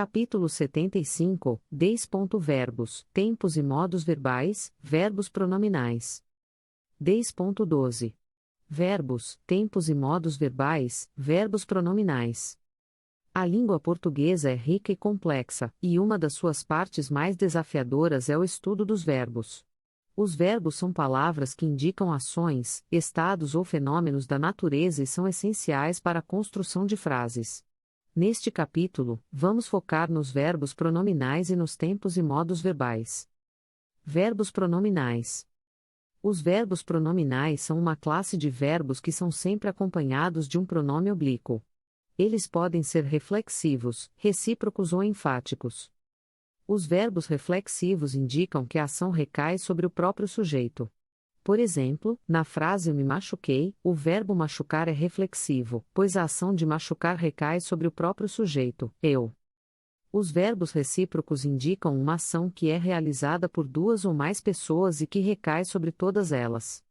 Capítulo 75, Verbos, tempos e modos verbais, verbos pronominais. 10.12. Verbos, tempos e modos verbais, verbos pronominais. A língua portuguesa é rica e complexa, e uma das suas partes mais desafiadoras é o estudo dos verbos. Os verbos são palavras que indicam ações, estados ou fenômenos da natureza e são essenciais para a construção de frases. Neste capítulo, vamos focar nos verbos pronominais e nos tempos e modos verbais. Verbos pronominais. Os verbos pronominais são uma classe de verbos que são sempre acompanhados de um pronome oblíquo. Eles podem ser reflexivos, recíprocos ou enfáticos. Os verbos reflexivos indicam que a ação recai sobre o próprio sujeito. Por exemplo, na frase eu me machuquei, o verbo machucar é reflexivo, pois a ação de machucar recai sobre o próprio sujeito, eu. Os verbos recíprocos indicam uma ação que é realizada por duas ou mais pessoas e que recai sobre todas elas.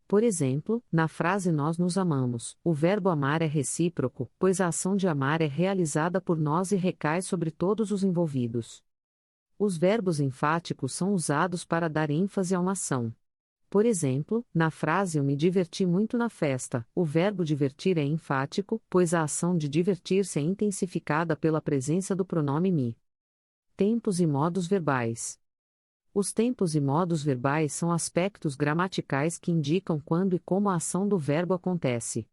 Por exemplo, na frase nós nos amamos, o verbo amar é recíproco, pois a ação de amar é realizada por nós e recai sobre todos os envolvidos. Os verbos enfáticos são usados para dar ênfase a uma ação. Por exemplo, na frase eu me diverti muito na festa, o verbo divertir é enfático, pois a ação de divertir-se é intensificada pela presença do pronome me. Tempos e modos verbais. Os tempos e modos verbais são aspectos gramaticais que indicam quando e como a ação do verbo acontece.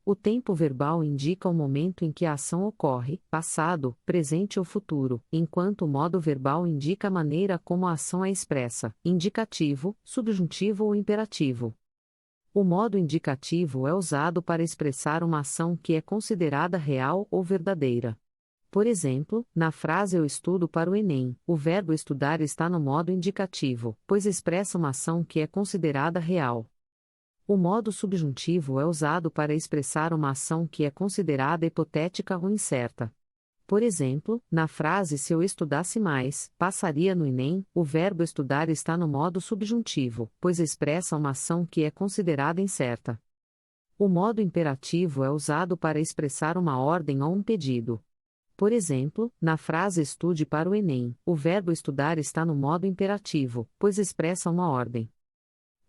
O tempo verbal indica o momento em que a ação ocorre, passado, presente ou futuro, enquanto o modo verbal indica a maneira como a ação é expressa, indicativo, subjuntivo ou imperativo. O modo indicativo é usado para expressar uma ação que é considerada real ou verdadeira. Por exemplo, na frase eu estudo para o Enem, o verbo estudar está no modo indicativo, pois expressa uma ação que é considerada real. O modo subjuntivo é usado para expressar uma ação que é considerada hipotética ou incerta. Por exemplo, na frase se eu estudasse mais, passaria no Enem, o verbo estudar está no modo subjuntivo, pois expressa uma ação que é considerada incerta. O modo imperativo é usado para expressar uma ordem ou um pedido. Por exemplo, na frase estude para o Enem, o verbo estudar está no modo imperativo, pois expressa uma ordem.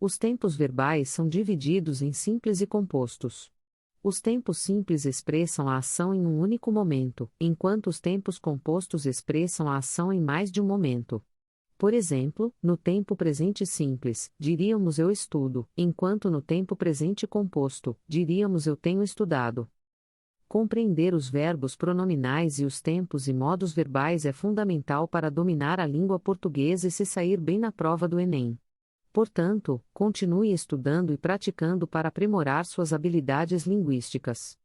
Os tempos verbais são divididos em simples e compostos. Os tempos simples expressam a ação em um único momento, enquanto os tempos compostos expressam a ação em mais de um momento. Por exemplo, no tempo presente simples, diríamos eu estudo, enquanto no tempo presente composto, diríamos eu tenho estudado. Compreender os verbos pronominais e os tempos e modos verbais é fundamental para dominar a língua portuguesa e se sair bem na prova do Enem. Portanto, continue estudando e praticando para aprimorar suas habilidades linguísticas.